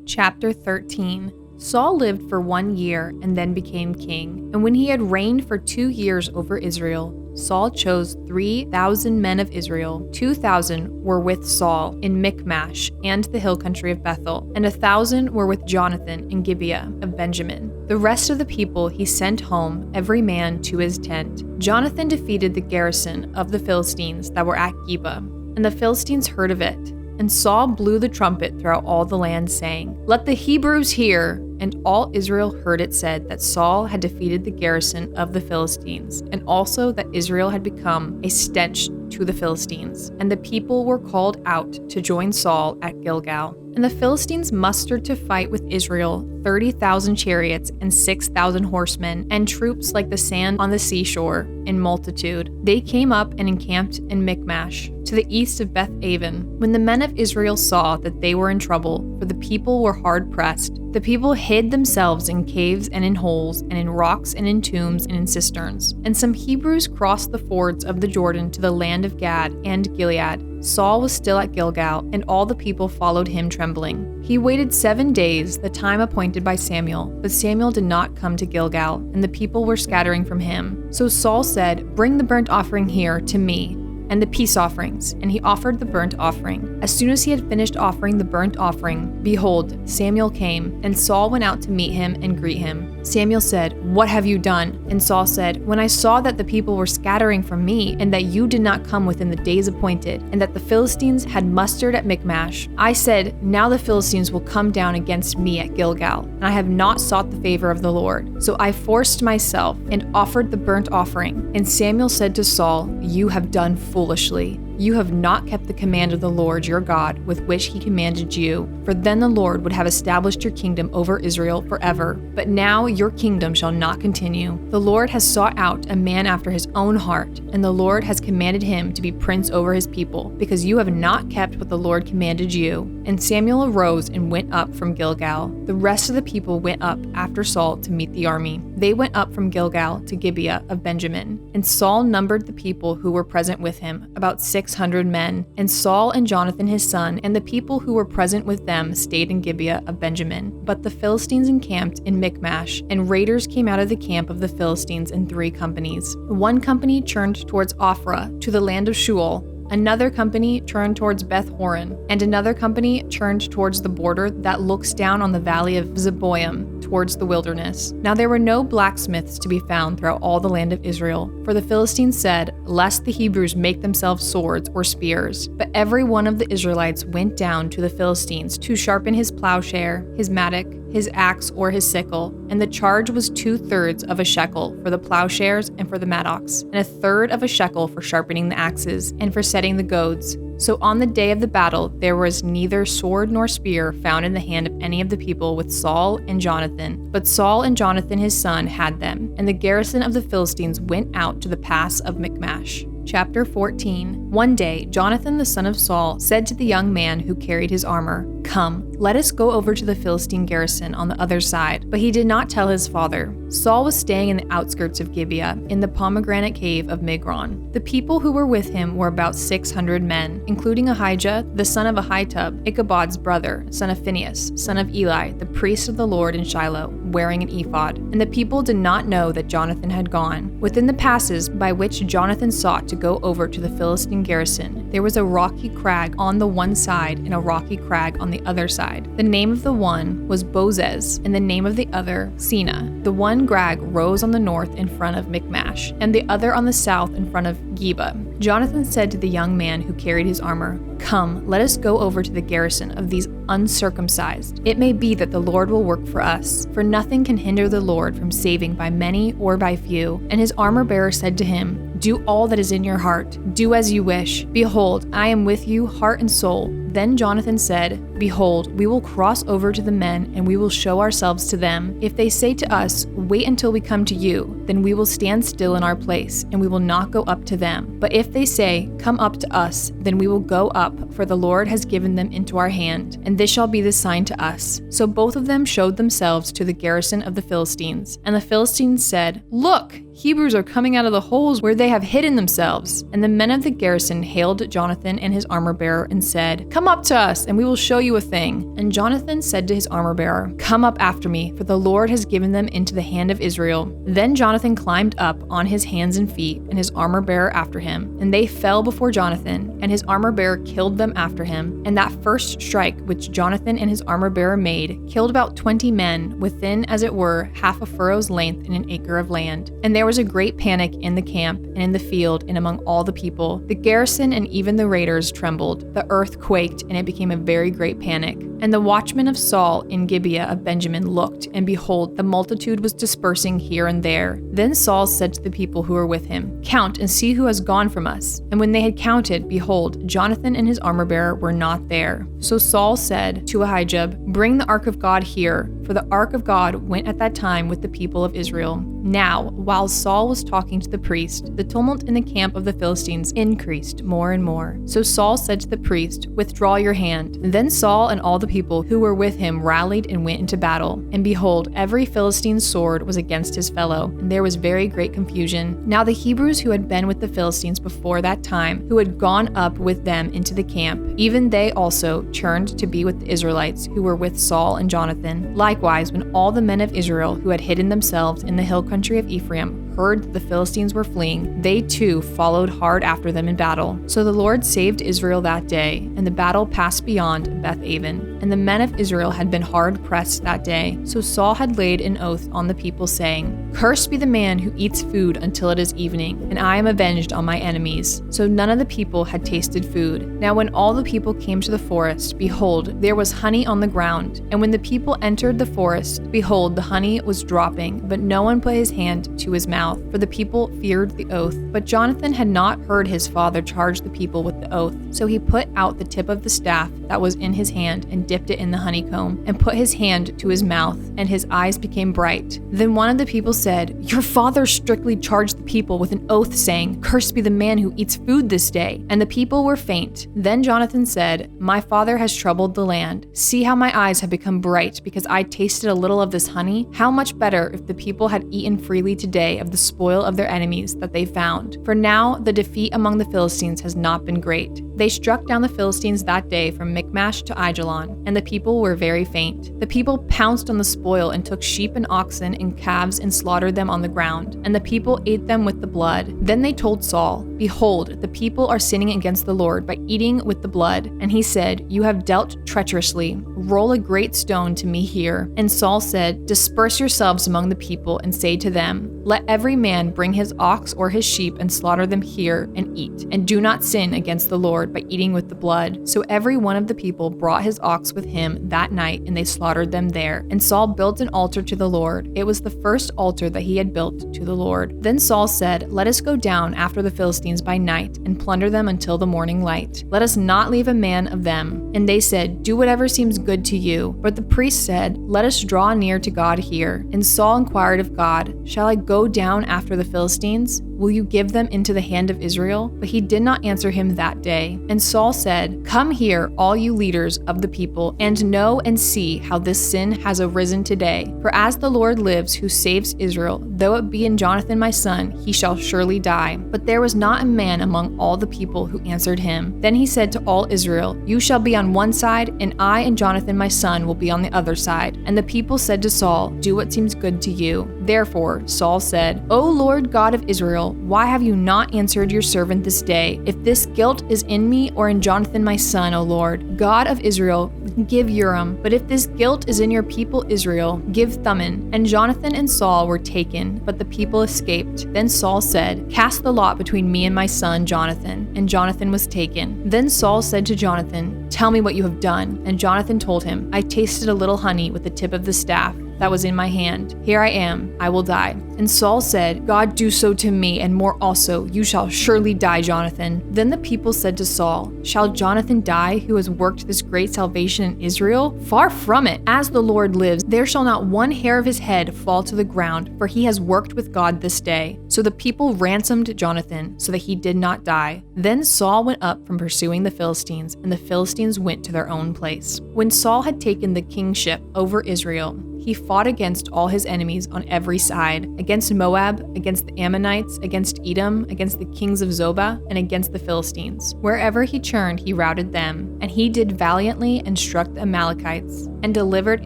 Chapter 13. Saul lived for 1 year and then became king. And when he had reigned for 2 years over Israel, Saul chose 3,000 men of Israel. 2,000 were with Saul in Michmash and the hill country of Bethel, and 1,000 were with Jonathan in Gibeah of Benjamin. The rest of the people he sent home, every man to his tent. Jonathan defeated the garrison of the Philistines that were at Gibeah, and the Philistines heard of it. And Saul blew the trumpet throughout all the land, saying, "Let the Hebrews hear!" And all Israel heard it said that Saul had defeated the garrison of the Philistines, and also that Israel had become a stench to the Philistines. And the people were called out to join Saul at Gilgal. And the Philistines mustered to fight with Israel 30,000 chariots and 6,000 horsemen, and troops like the sand on the seashore in multitude. They came up and encamped in Michmash, to the east of Beth-aven. When the men of Israel saw that they were in trouble, for the people were hard pressed, the people hid themselves in caves and in holes, and in rocks and in tombs and in cisterns. And some Hebrews crossed the fords of the Jordan to the land of Gad and Gilead. Saul was still at Gilgal, and all the people followed him trembling. He waited 7 days, the time appointed by Samuel, but Samuel did not come to Gilgal, and the people were scattering from him. So Saul said, "Bring the burnt offering here to me, and the peace offerings." And he offered the burnt offering. As soon as he had finished offering the burnt offering, behold, Samuel came, and Saul went out to meet him and greet him. Samuel said, "What have you done?" And Saul said, "When I saw that the people were scattering from me, and that you did not come within the days appointed, and that the Philistines had mustered at Michmash, I said, now the Philistines will come down against me at Gilgal, and I have not sought the favor of the Lord. So I forced myself and offered the burnt offering." And Samuel said to Saul, "You have done foolishly. You have not kept the command of the Lord your God with which he commanded you, for then the Lord would have established your kingdom over Israel forever. But now your kingdom shall not continue. The Lord has sought out a man after his own heart, and the Lord has commanded him to be prince over his people, because you have not kept what the Lord commanded you." And Samuel arose and went up from Gilgal. The rest of the people went up after Saul to meet the army. They went up from Gilgal to Gibeah of Benjamin. And Saul numbered the people who were present with him, about 600 men. And Saul and Jonathan his son, and the people who were present with them, stayed in Gibeah of Benjamin. But the Philistines encamped in Michmash, and raiders came out of the camp of the Philistines in 3 companies. One company turned towards Ophrah, to the land of Shual. Another company turned towards Beth-horon, and another company turned towards the border that looks down on the valley of Zeboim, towards the wilderness. Now there were no blacksmiths to be found throughout all the land of Israel, for the Philistines said, "Lest the Hebrews make themselves swords or spears." But every one of the Israelites went down to the Philistines to sharpen his plowshare, his mattock, his axe, or his sickle, and the charge was 2/3 of a shekel for the plowshares and for the mattocks, and 1/3 of a shekel for sharpening the axes and for setting the goads. So on the day of the battle there was neither sword nor spear found in the hand of any of the people with Saul and Jonathan, but Saul and Jonathan his son had them, and the garrison of the Philistines went out to the pass of Michmash. Chapter 14. One day, Jonathan the son of Saul said to the young man who carried his armor, "Come, let us go over to the Philistine garrison on the other side." But he did not tell his father. Saul was staying in the outskirts of Gibeah, in the pomegranate cave of Migron. The people who were with him were about 600 men, including Ahijah, the son of Ahitub, Ichabod's brother, son of Phinehas, son of Eli, the priest of the Lord in Shiloh, wearing an ephod. And the people did not know that Jonathan had gone. Within the passes by which Jonathan sought to go over to the Philistine garrison, there was a rocky crag on the one side and a rocky crag on the other side. The name of the one was Bozez, and the name of the other Sina. The one crag rose on the north in front of Michmash, and the other on the south in front of Gibeah. Jonathan said to the young man who carried his armor, "Come, let us go over to the garrison of these uncircumcised. It may be that the Lord will work for us, for nothing can hinder the Lord from saving by many or by few." And his armor-bearer said to him, "Do all that is in your heart. Do as you wish. Behold, I am with you, heart and soul." Then Jonathan said, "Behold, we will cross over to the men, and we will show ourselves to them. If they say to us, 'Wait until we come to you,' then we will stand still in our place, and we will not go up to them. But if they say, 'Come up to us,' then we will go up, for the Lord has given them into our hand, and this shall be the sign to us." So both of them showed themselves to the garrison of the Philistines. And the Philistines said, "Look, Hebrews are coming out of the holes where they have hidden themselves." And the men of the garrison hailed Jonathan and his armor-bearer and said, "Come up to us, and we will show you a thing." And Jonathan said to his armor-bearer, "Come up after me, for the Lord has given them into the hand of Israel." Then Jonathan climbed up on his hands and feet, and his armor-bearer after him. And they fell before Jonathan, and his armor-bearer killed them after him. And that first strike which Jonathan and his armor-bearer made killed about 20 men, within, as it were, half a furrow's length in an acre of land. And there was a great panic in the camp, and in the field, and among all the people. The garrison and even the raiders trembled. The earth quaked, and it became a very great panic. And the watchmen of Saul in Gibeah of Benjamin looked, and behold, the multitude was dispersing here and there. Then Saul said to the people who were with him, "Count and see who has gone from us." And when they had counted, behold, Jonathan and his armor-bearer were not there. So Saul said to Ahijah, "Bring the ark of God here," for the ark of God went at that time with the people of Israel. Now, while Saul was talking to the priest, the tumult in the camp of the Philistines increased more and more. So Saul said to the priest, "Withdraw your hand." Then Saul and all the people who were with him rallied and went into battle. And behold, every Philistine's sword was against his fellow, and there was very great confusion. Now the Hebrews who had been with the Philistines before that time, who had gone up with them into the camp, even they also turned to be with the Israelites who were with Saul and Jonathan. Likewise, when all the men of Israel who had hidden themselves in the hill country of Ephraim heard that the Philistines were fleeing, they too followed hard after them in battle. So the Lord saved Israel that day, and the battle passed beyond Beth-aven. And the men of Israel had been hard pressed that day. So Saul had laid an oath on the people, saying, "Cursed be the man who eats food until it is evening, and I am avenged on my enemies." So none of the people had tasted food. Now when all the people came to the forest, behold, there was honey on the ground. And when the people entered the forest, behold, the honey was dropping, but no one put his hand to his mouth, for the people feared the oath. But Jonathan had not heard his father charge the people with the oath. So he put out the tip of the staff that was in his hand and dipped it in the honeycomb, and put his hand to his mouth, and his eyes became bright. Then one of the people said, "Your father strictly charged the people with an oath, saying, 'Cursed be the man who eats food this day.'" And the people were faint. Then Jonathan said, "My father has troubled the land. See how my eyes have become bright, because I tasted a little of this honey? How much better if the people had eaten freely today of the spoil of their enemies that they found. For now the defeat among the Philistines has not been great. They struck down the Philistines that day from Michmash to Aijalon, and the people were very faint. The people pounced on the spoil and took sheep and oxen and calves and slaughtered them on the ground, and the people ate them with the blood. Then they told Saul, "Behold, the people are sinning against the Lord by eating with the blood." And he said, "You have dealt treacherously. Roll a great stone to me here." And Saul said, "Disperse yourselves among the people and say to them, Let every man bring his ox or his sheep and slaughter them here and eat, and do not sin against the Lord by eating with the blood." So every one of the people brought his ox with him that night, and they slaughtered them there. And Saul built an altar to the Lord. It was the first altar that he had built to the Lord. Then Saul said, "Let us go down after the Philistines by night and plunder them until the morning light. Let us not leave a man of them." And they said, "Do whatever seems good to you." But the priest said, "Let us draw near to God here." And Saul inquired of God, "Shall I go down after the Philistines? Will you give them into the hand of Israel?" But he did not answer him that day. And Saul said, "Come here, all you leaders of the people, and know and see how this sin has arisen today. For as the Lord lives, who saves Israel, though it be in Jonathan my son, he shall surely die." But there was not a man among all the people who answered him. Then he said to all Israel, "You shall be on one side, and I and Jonathan my son will be on the other side." And the people said to Saul, "Do what seems good to you." Therefore Saul said, "O Lord God of Israel, why have you not answered your servant this day? If this guilt is in me or in Jonathan my son, O Lord, God of Israel, give Urim. But if this guilt is in your people Israel, give Thummim." And Jonathan and Saul were taken, but the people escaped. Then Saul said, "Cast the lot between me and my son Jonathan." And Jonathan was taken. Then Saul said to Jonathan, "Tell me what you have done." And Jonathan told him, "I tasted a little honey with the tip of the staff that was in my hand. Here I am, I will die." And Saul said, "God do so to me, and more also. You shall surely die, Jonathan." Then the people said to Saul, "Shall Jonathan die, who has worked this great salvation in Israel? Far from it. As the Lord lives, there shall not one hair of his head fall to the ground, for he has worked with God this day." So the people ransomed Jonathan, so that he did not die. Then Saul went up from pursuing the Philistines, and the Philistines went to their own place. When Saul had taken the kingship over Israel, he fought against all his enemies on every side, against Moab, against the Ammonites, against Edom, against the kings of Zobah, and against the Philistines. Wherever he turned, he routed them, and he did valiantly and struck the Amalekites, and delivered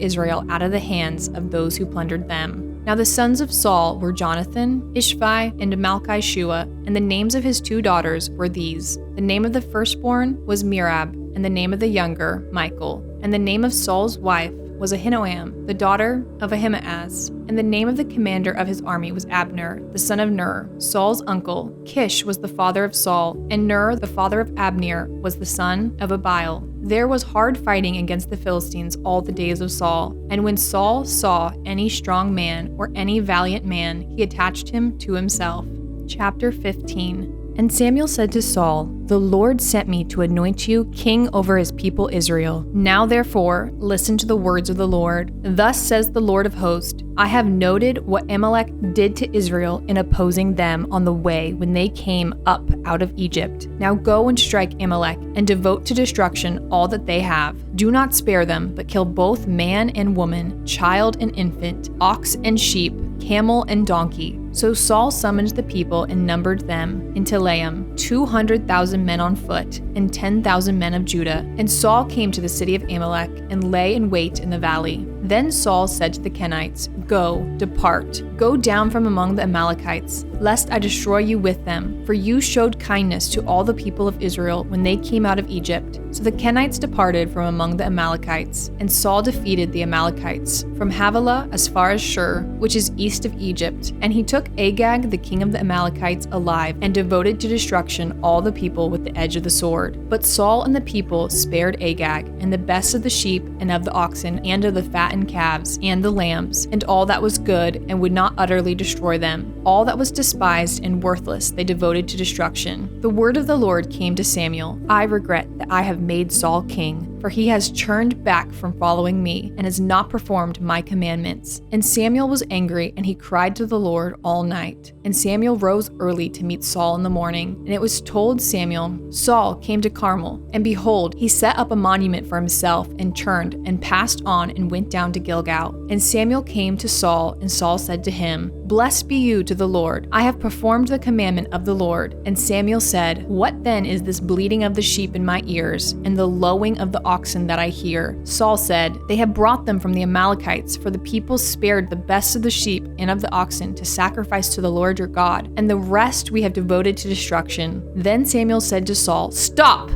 Israel out of the hands of those who plundered them. Now the sons of Saul were Jonathan, Ishvi, and Malchi-Shua, and the names of his 2 daughters were these. The name of the firstborn was Merab, and the name of the younger, Michal. And the name of Saul's wife was Ahinoam, the daughter of Ahimaaz. And the name of the commander of his army was Abner, the son of Ner, Saul's uncle. Kish was the father of Saul, and Ner, the father of Abner, was the son of Abiel. There was hard fighting against the Philistines all the days of Saul. And when Saul saw any strong man or any valiant man, he attached him to himself. Chapter 15. And Samuel said to Saul, "The Lord sent me to anoint you king over his people Israel. Now therefore, listen to the words of the Lord. Thus says the Lord of hosts, I have noted what Amalek did to Israel in opposing them on the way when they came up out of Egypt. Now go and strike Amalek and devote to destruction all that they have. Do not spare them, but kill both man and woman, child and infant, ox and sheep, camel and donkey." So Saul summoned the people and numbered them in Telaim, 200,000 men on foot, and 10,000 men of Judah. And Saul came to the city of Amalek and lay in wait in the valley. Then Saul said to the Kenites, "Go, depart, go down from among the Amalekites, lest I destroy you with them, for you showed kindness to all the people of Israel when they came out of Egypt." So the Kenites departed from among the Amalekites, and Saul defeated the Amalekites from Havilah as far as Shur, which is east of Egypt. And he took Agag, the king of the Amalekites, alive, and devoted to destruction all the people with the edge of the sword. But Saul and the people spared Agag, and the best of the sheep, and of the oxen, and of the fattened calves, and the lambs, and all that was good, and would not utterly destroy them. All that was despised and worthless they devoted to destruction. The word of the Lord came to Samuel, "I regret that I have made Saul king, for he has turned back from following me, and has not performed my commandments." And Samuel was angry, and he cried to the Lord all night. And Samuel rose early to meet Saul in the morning. And it was told Samuel, "Saul came to Carmel, and behold, he set up a monument for himself, and turned, and passed on, and went down to Gilgal." And Samuel came to Saul, and Saul said to him, "Blessed be you to the Lord. I have performed the commandment of the Lord." And Samuel said, "What then is this bleating of the sheep in my ears, and the lowing of the oxen that I hear?" Saul said, "They have brought them from the Amalekites, for the people spared the best of the sheep and of the oxen to sacrifice to the Lord your God, and the rest we have devoted to destruction." Then Samuel said to Saul, "Stop!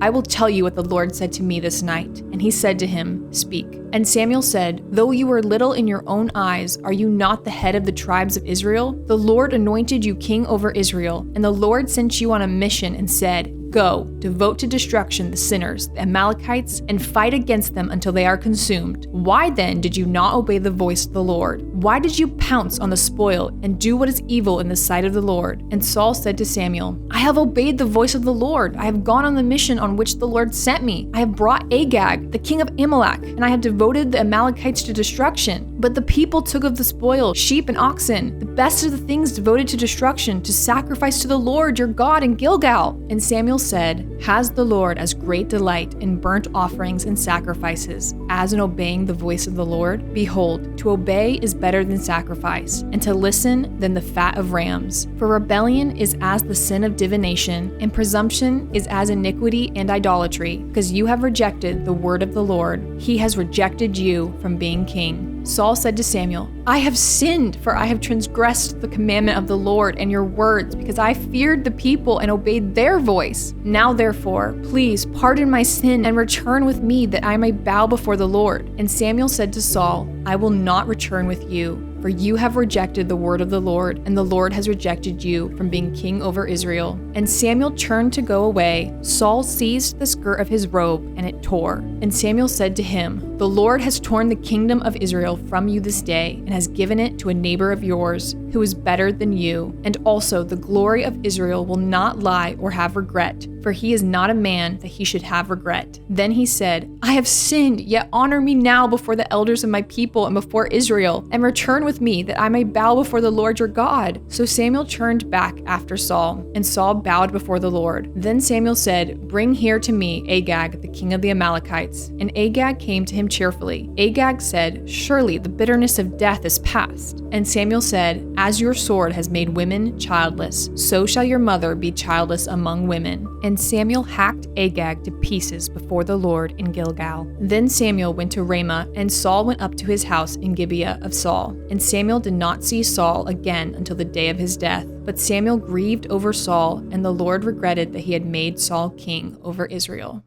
I will tell you what the Lord said to me this night." And he said to him, "Speak." And Samuel said, "Though you are little in your own eyes, are you not the head of the tribes of Israel? The Lord anointed you king over Israel, and the Lord sent you on a mission and said, 'Go, devote to destruction the sinners, the Amalekites, and fight against them until they are consumed.' Why then did you not obey the voice of the Lord? Why did you pounce on the spoil and do what is evil in the sight of the Lord?" And Saul said to Samuel, "I have obeyed the voice of the Lord. I have gone on the mission on which the Lord sent me. I have brought Agag, the king of Amalek, and I have devoted the Amalekites to destruction. But the people took of the spoil, sheep and oxen, the best of the things devoted to destruction, to sacrifice to the Lord your God in Gilgal." And Samuel said, "Has the Lord as great delight in burnt offerings and sacrifices as in obeying the voice of the Lord? Behold, to obey is better than sacrifice, and to listen than the fat of rams. For rebellion is as the sin of divination, and presumption is as iniquity and idolatry, because you have rejected the word of the Lord. He has rejected you from being king." Saul said to Samuel, "I have sinned, for I have transgressed the commandment of the Lord and your words, because I feared the people and obeyed their voice. Now therefore, please pardon my sin and return with me, that I may bow before the Lord." And Samuel said to Saul, "I will not return with you, for you have rejected the word of the Lord, and the Lord has rejected you from being king over Israel." And Samuel turned to go away. Saul seized the skirt of his robe, and it tore. And Samuel said to him, "The Lord has torn the kingdom of Israel from you this day, and has given it to a neighbor of yours, who is better than you. And also the glory of Israel will not lie or have regret, for he is not a man that he should have regret." Then he said, "I have sinned, yet honor me now before the elders of my people and before Israel, and return with me, that I may bow before the Lord your God." So Samuel turned back after Saul, and Saul bowed before the Lord. Then Samuel said, "Bring here to me me, Agag, the king of the Amalekites." And Agag came to him cheerfully. Agag said, "Surely the bitterness of death is past." And Samuel said, "As your sword has made women childless, so shall your mother be childless among women." And Samuel hacked Agag to pieces before the Lord in Gilgal. Then Samuel went to Ramah, and Saul went up to his house in Gibeah of Saul. And Samuel did not see Saul again until the day of his death. But Samuel grieved over Saul, and the Lord regretted that he had made Saul king over Israel.